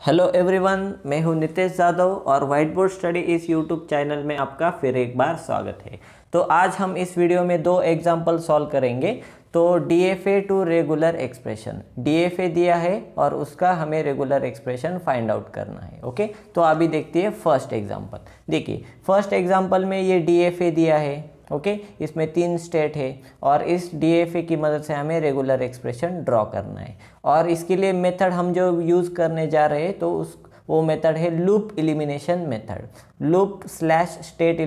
Hello everyone, मैं हूं नितेश यादव और व्हाइट बोर्ड स्टडी इस यूट्यूब चैनल में आपका फिर एक बार स्वागत है। तो आज हम इस वीडियो में दो एग्जाम्पल सॉल्व करेंगे। तो DFA to regular expression, DFA दिया है और उसका हमें रेगुलर एक्सप्रेशन फाइंड आउट करना है। ओके, तो अभी देखते हैं फर्स्ट एग्जाम्पल। देखिए फर्स्ट एग्जाम्पल में ये डीएफए दिया है। ओके, इसमें 3 स्टेट है और इस डीएफए की मदद से हमें रेगुलर एक्सप्रेशन ड्रॉ करना है। और इसके लिए मेथड हम जो यूज़ करने जा रहे हैं तो वो मेथड है loop elimination method. Loop slash state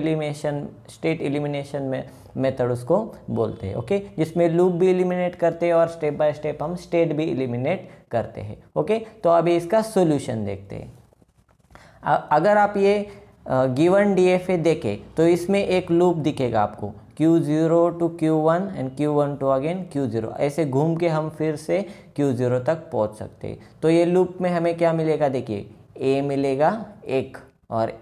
elimination में मेथड उसको बोलते हैं। ओके, जिसमें लूप भी एलिमिनेट करते हैं और स्टेप बाय स्टेप हम स्टेट भी एलिमिनेट करते हैं। ओके, तो अभी इसका सोल्यूशन देखते हैं। अगर आप ये गिवन डीएफए देखें तो इसमें एक लूप दिखेगा आपको, Q0 to Q1 and Q1 to again Q0। ऐसे घूम के हम फिर से Q0 तक पहुंच सकते हैं। तो ये लूप में हमें क्या मिलेगा, देखिए A मिलेगा एक और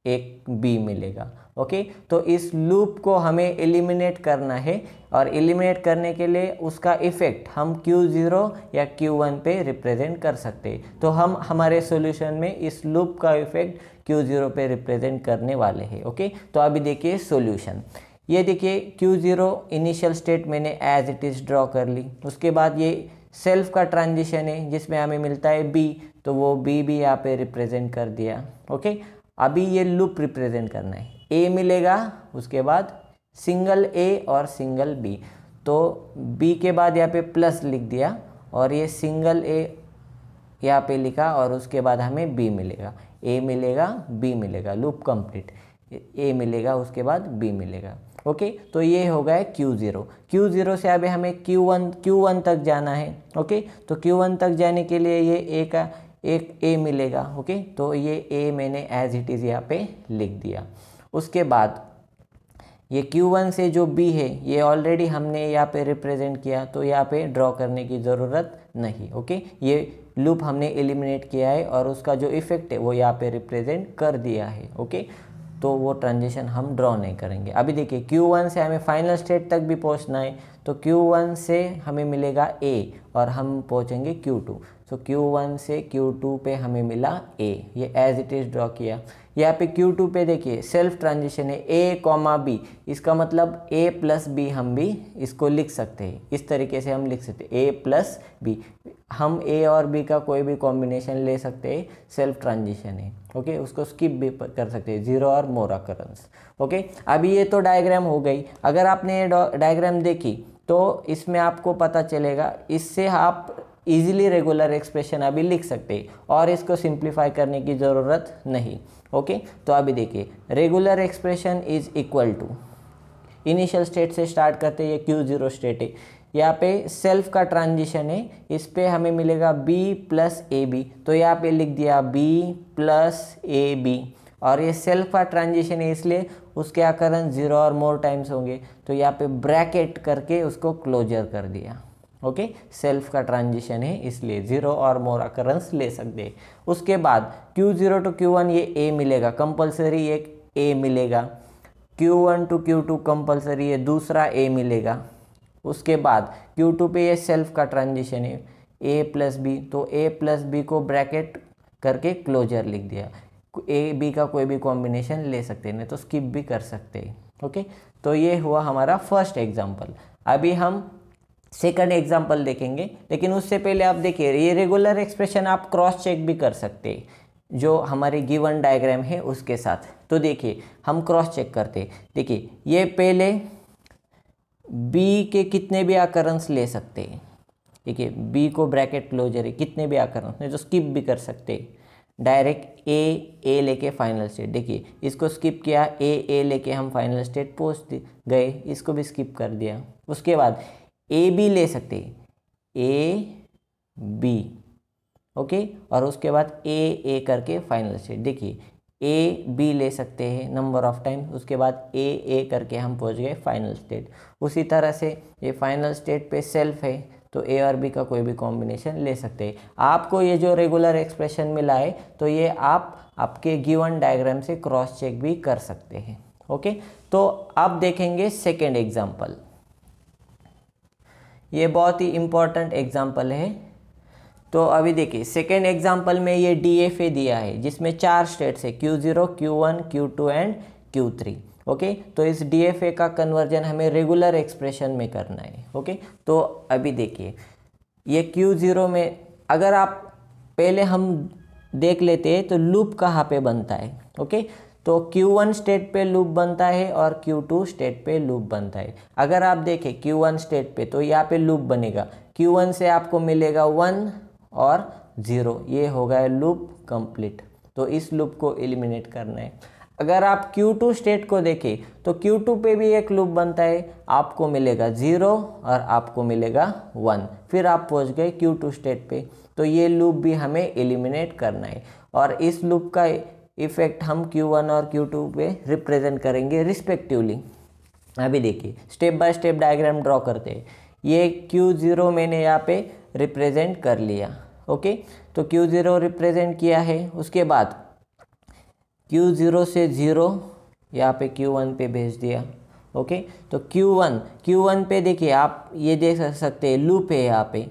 एक B मिलेगा। ओके, तो इस लूप को हमें एलिमिनेट करना है और एलिमिनेट करने के लिए उसका इफेक्ट हम Q0 या Q1 पे रिप्रेजेंट कर सकते हैं। तो हम हमारे सॉल्यूशन में इस लूप का इफेक्ट Q0 पे रिप्रेजेंट करने वाले हैं। ओके, तो अभी देखिए सॉल्यूशन। ये देखिए Q0 इनिशियल स्टेट मैंने एज इट इज़ ड्रॉ कर ली। उसके बाद ये सेल्फ का ट्रांजिशन है जिसमें हमें मिलता है B, तो वो B भी यहाँ पे रिप्रेजेंट कर दिया। ओके, अभी ये लूप रिप्रेजेंट करना है। A मिलेगा, उसके बाद सिंगल A और सिंगल B। तो B के बाद यहाँ पे प्लस लिख दिया और ये सिंगल A यहाँ पे लिखा और उसके बाद हमें B मिलेगा, A मिलेगा, B मिलेगा, लूप कंप्लीट। A मिलेगा, उसके बाद B मिलेगा। ओके, तो ये हो गया Q0 से अभी हमें Q1 तक जाना है। ओके, तो Q1 तक जाने के लिए ये A का एक A मिलेगा। ओके, तो ये A मैंने एज इट इज़ यहाँ पे लिख दिया। उसके बाद ये Q1 से जो B है ये ऑलरेडी हमने यहाँ पे रिप्रेजेंट किया, तो यहाँ पे ड्रॉ करने की ज़रूरत नहीं। ओके, ये लूप हमने एलिमिनेट किया है और उसका जो इफेक्ट है वो यहाँ पे रिप्रेजेंट कर दिया है। ओके, तो वो ट्रांजिशन हम ड्रॉ नहीं करेंगे। अभी देखिए Q1 से हमें फाइनल स्टेट तक भी पहुँचना है, तो Q1 से हमें मिलेगा A और हम पहुँचेंगे Q2। तो Q1 से Q2 पे हमें मिला A, ये एज इट इज़ ड्रॉ किया। यहाँ पे Q2 पे देखिए सेल्फ ट्रांजिशन है A, B, इसका मतलब A प्लस B हम भी इसको लिख सकते हैं। इस तरीके से हम लिख सकते हैं A प्लस B। हम A और B का कोई भी कॉम्बिनेशन ले सकते हैं, सेल्फ ट्रांजिशन है। ओके, उसको स्किप भी कर सकते हैं, जीरो और मोर अकरेंस। ओके, अभी ये तो डायग्राम हो गई। अगर आपने ये डायग्राम देखी तो इसमें आपको पता चलेगा, इससे आप इजीली रेगुलर एक्सप्रेशन अभी लिख सकते हैं और इसको सिंप्लीफाई करने की ज़रूरत नहीं। ओके, तो अभी देखिए regular expression is equal to, initial state से स्टार्ट करते ये Q0 स्टेट है। यहाँ पे सेल्फ का ट्रांजिशन है, इस पे हमें मिलेगा B प्लस AB, तो यहाँ पे लिख दिया B प्लस AB। और ये सेल्फ का ट्रांजिशन है इसलिए उसके अकरेंस 0 और मोर टाइम्स होंगे, तो यहाँ पे ब्रैकेट करके उसको क्लोजर कर दिया। ओके, सेल्फ का ट्रांजिशन है इसलिए 0 और मोर अकरेंस ले सकते हैं। उसके बाद Q0 टू Q1 ये A मिलेगा, कंपलसरी एक A मिलेगा। Q1 टू Q2 कंपलसरी ये दूसरा A मिलेगा। उसके बाद Q2 पे ये सेल्फ का ट्रांजिशन है A प्लस B, तो A प्लस B को ब्रैकेट करके क्लोजर लिख दिया। A B का कोई भी कॉम्बिनेशन ले सकते हैं, नहीं तो स्किप भी कर सकते हैं। ओके, तो ये हुआ हमारा फर्स्ट एग्जाम्पल। अभी हम सेकंड एग्जाम्पल देखेंगे, लेकिन उससे पहले आप देखिए ये रेगुलर एक्सप्रेशन आप क्रॉस चेक भी कर सकते हैं जो हमारे गिवन डायग्राम है उसके साथ। तो देखिए हम क्रॉस चेक करते हैं। देखिए ये पहले B के कितने भी अकरेंस ले सकते हैं। देखिए B को ब्रैकेट क्लोजर है, कितने भी अकरेंस नहीं तो स्किप भी कर सकते हैं। डायरेक्ट A लेके फाइनल स्टेट, देखिए इसको स्किप किया, A लेके हम फाइनल स्टेट पहुँच गए, इसको भी स्किप कर दिया। उसके बाद A B ले सकते हैं, A B। ओके, और उसके बाद A करके फाइनल स्टेट, देखिए A B ले सकते हैं नंबर ऑफ टाइम। उसके बाद A करके हम पहुंच गए फाइनल स्टेट। उसी तरह से ये फाइनल स्टेट पे सेल्फ है, तो A और B का कोई भी कॉम्बिनेशन ले सकते हैं। आपको ये जो रेगुलर एक्सप्रेशन मिला है तो ये आप आपके गिवन डायग्राम से क्रॉस चेक भी कर सकते हैं। ओके, तो अब देखेंगे सेकेंड एग्जाम्पल। ये बहुत ही इम्पॉर्टेंट एग्जाम्पल है। तो अभी देखिए सेकेंड एग्जाम्पल में ये DFA दिया है जिसमें 4 स्टेट्स है Q0, Q1, Q2 and Q3। Okay, तो इस DFA का कन्वर्जन हमें रेगुलर एक्सप्रेशन में करना है। ओके, तो अभी देखिए ये Q0 में अगर आप पहले हम देख लेते हैं तो लूप कहाँ पे बनता है। ओके, तो Q1 स्टेट पे लूप बनता है और Q2 स्टेट पे लूप बनता है। अगर आप देखें Q1 स्टेट पे तो यहाँ पे लूप बनेगा, Q1 से आपको मिलेगा 1 और 0, ये हो गया लूप कंप्लीट। तो इस लूप को एलिमिनेट करना है। अगर आप Q2 स्टेट को देखें तो Q2 पे भी एक लूप बनता है, आपको मिलेगा 0 और आपको मिलेगा 1, फिर आप पहुंच गए Q2 स्टेट पे। तो ये लूप भी हमें एलिमिनेट करना है और इस लूप का इफेक्ट हम Q1 और Q2 पे रिप्रेजेंट करेंगे रिस्पेक्टिवली। अभी देखिए step by step diagram draw करते हैं। ये Q0 मैंने यहाँ पे रिप्रेजेंट कर लिया। ओके, तो Q0 रिप्रेजेंट किया है, उसके बाद Q0 से 0 यहाँ पे Q1 पे भेज दिया। ओके, तो Q1 पे देखिए आप ये देख सकते हैं लूप है, यहाँ पे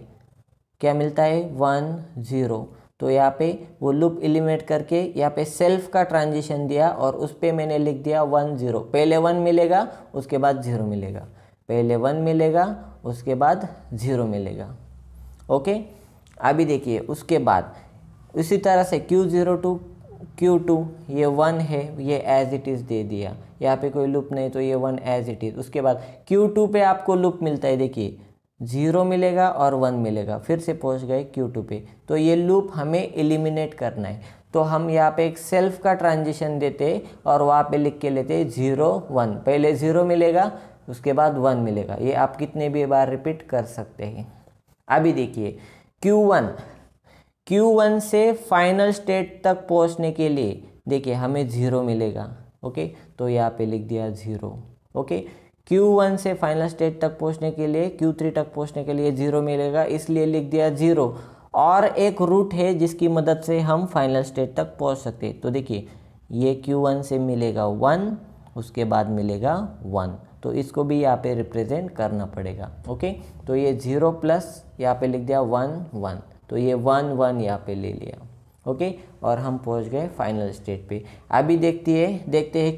क्या मिलता है 1 0। तो यहाँ पे वो लूप एलिमिनेट करके यहाँ पे सेल्फ का ट्रांजिशन दिया और उस पे मैंने लिख दिया 1 0। पहले 1 मिलेगा उसके बाद 0 मिलेगा, पहले 1 मिलेगा उसके बाद 0 मिलेगा। ओके, अभी देखिए उसके बाद इसी तरह से Q0 टू Q2 ये 1 है, ये एज इट इज़ दे दिया, यहाँ पे कोई लूप नहीं तो ये 1 एज इट इज़। उसके बाद Q2 पे आपको लूप मिलता है, देखिए 0 मिलेगा और 1 मिलेगा, फिर से पहुँच गए Q2 पे। तो ये लूप हमें एलिमिनेट करना है, तो हम यहाँ पे एक सेल्फ का ट्रांजिशन देते और वहाँ पे लिख के लेते 0 1, पहले 0 मिलेगा उसके बाद 1 मिलेगा। ये आप कितने भी बार रिपीट कर सकते हैं। अभी देखिए Q1 से फाइनल स्टेट तक पहुंचने के लिए देखिए हमें 0 मिलेगा। ओके, तो यहाँ पे लिख दिया 0। ओके, Q1 से फाइनल स्टेट तक पहुंचने के लिए Q3 तक पहुंचने के लिए 0 मिलेगा, इसलिए लिख दिया 0। और एक रूट है जिसकी मदद से हम फाइनल स्टेट तक पहुंच सकते हैं। तो देखिए ये Q1 से मिलेगा 1, उसके बाद मिलेगा 1, तो इसको भी यहाँ पे रिप्रेजेंट करना पड़ेगा। ओके, तो ये 0 प्लस यहाँ पे लिख दिया 1 1, तो ये 1 1 यहाँ पे ले लिया। ओके, और हम पहुँच गए फाइनल स्टेट पे। अभी देखते हैं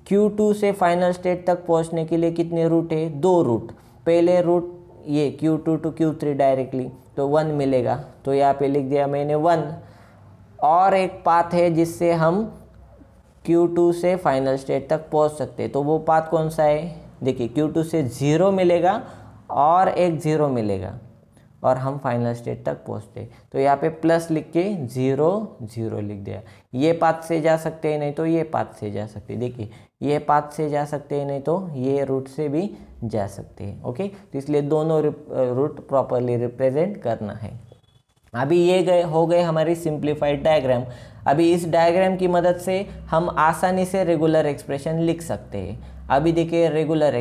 Q2 से फाइनल स्टेट तक पहुँचने के लिए कितने रूट है, 2 रूट। पहले रूट ये Q2 टू Q3 डायरेक्टली, तो 1 मिलेगा, तो यहाँ पे लिख दिया मैंने 1। और एक पाथ है जिससे हम Q2 से फाइनल स्टेट तक पहुँच सकते हैं, तो वो पाथ कौन सा है, देखिए Q2 से 0 मिलेगा और एक 0 मिलेगा और हम फाइनल स्टेट तक पहुँचते। तो यहाँ पे प्लस लिख के 0 0 लिख दिया। ये पाथ से जा सकते हैं, नहीं तो ये पाथ से जा सकते हैं। देखिए ये पाथ से जा सकते हैं, नहीं तो ये रूट से भी जा सकते हैं। ओके, तो इसलिए दोनों रूट प्रॉपरली रिप्रेजेंट करना है। अभी ये हो गए हमारी सिंप्लीफाइड डायग्राम। अभी इस डायग्राम की मदद से हम आसानी से रेगुलर एक्सप्रेशन लिख सकते हैं। अभी देखिए regular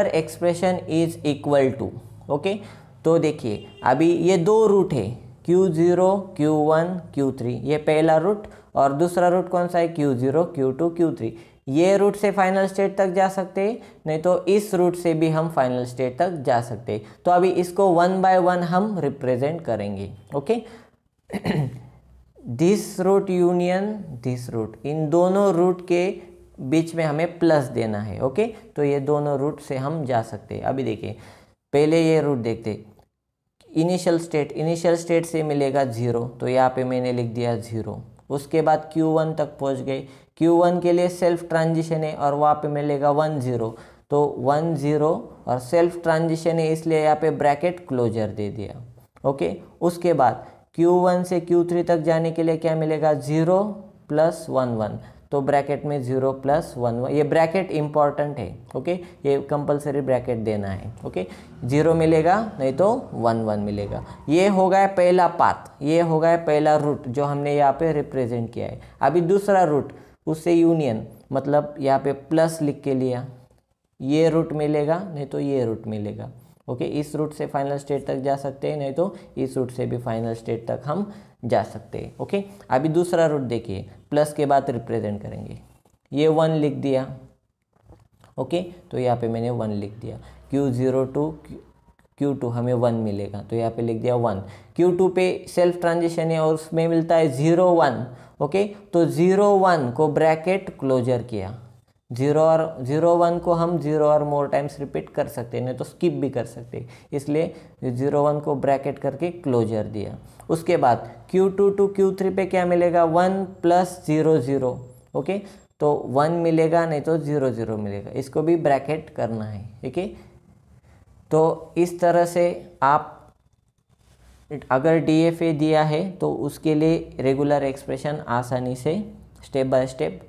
expression is equal to, okay, तो देखिए अभी ये 2 रूट है Q0 Q1 Q3, ये पहला रूट, और दूसरा रूट कौन सा है Q0 Q2 Q3। ये रूट से फाइनल स्टेट तक जा सकते हैं, नहीं तो इस रूट से भी हम फाइनल स्टेट तक जा सकते हैं। तो अभी इसको 1 बाय 1 हम रिप्रेजेंट करेंगे। Okay, this root union this root, इन दोनों रूट के बीच में हमें प्लस देना है। ओके, तो ये दोनों रूट से हम जा सकते हैं। अभी देखिए पहले ये रूट देखते, इनिशियल स्टेट से मिलेगा 0, तो यहाँ पे मैंने लिख दिया 0। उसके बाद Q1 तक पहुँच गए, Q1 के लिए सेल्फ ट्रांजिशन है और वहाँ पे मिलेगा 1 0, तो 1 0 और सेल्फ ट्रांजिशन है इसलिए यहाँ पे ब्रैकेट क्लोजर दे दिया। ओके, उसके बाद Q1 से Q3 तक जाने के लिए क्या मिलेगा 0 प्लस 1 1, तो ब्रैकेट में 0 प्लस 1 1, ये ब्रैकेट इंपॉर्टेंट है। ओके, ये कंपलसरी ब्रैकेट देना है। ओके, 0 मिलेगा नहीं तो 1 1 मिलेगा। ये हो गया पहला पाथ, ये हो गया पहला रूट जो हमने यहाँ पे रिप्रेजेंट किया है। अभी दूसरा रूट, उससे यूनियन, मतलब यहाँ पे प्लस लिख के लिया, ये रूट मिलेगा नहीं तो ये रूट मिलेगा। ओके, इस रूट से फाइनल स्टेट तक जा सकते हैं, नहीं तो इस रूट से भी फाइनल स्टेट तक हम जा सकते हैं। ओके, अभी दूसरा रूट देखिए, प्लस के बाद रिप्रेजेंट करेंगे, ये 1 लिख दिया। ओके, तो यहाँ पे मैंने 1 लिख दिया। Q0 टू Q2 हमें 1 मिलेगा, तो यहाँ पे लिख दिया 1। Q2 पे सेल्फ ट्रांजिशन है और उसमें मिलता है 0 1। ओके, तो 0 1 को ब्रैकेट क्लोजर किया, 0 1 को हम 0 और मोर टाइम्स रिपीट कर सकते हैं, नहीं तो स्किप भी कर सकते हैं, इसलिए 0 1 को ब्रैकेट करके क्लोजर दिया। उसके बाद Q2 टू Q3 पे क्या मिलेगा, 1 प्लस 0 0। ओके, तो 1 मिलेगा, नहीं तो 0 0 मिलेगा, इसको भी ब्रैकेट करना है। ठीक है, तो इस तरह से आप अगर DFA दिया है तो उसके लिए रेगुलर एक्सप्रेशन आसानी से स्टेप बाय स्टेप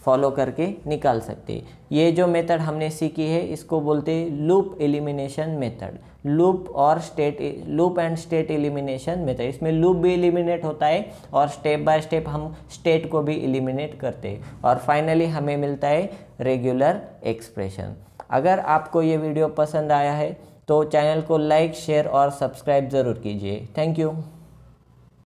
फॉलो करके निकाल सकते हैं। ये जो मेथड हमने सीखी है इसको बोलते हैं loop elimination method, loop and state elimination method. इसमें लूप भी एलिमिनेट होता है और स्टेप बाय स्टेप हम स्टेट को भी एलिमिनेट करते हैं और फाइनली हमें मिलता है रेगुलर एक्सप्रेशन। अगर आपको ये वीडियो पसंद आया है तो चैनल को लाइक, शेयर और सब्सक्राइब ज़रूर कीजिए। Thank you.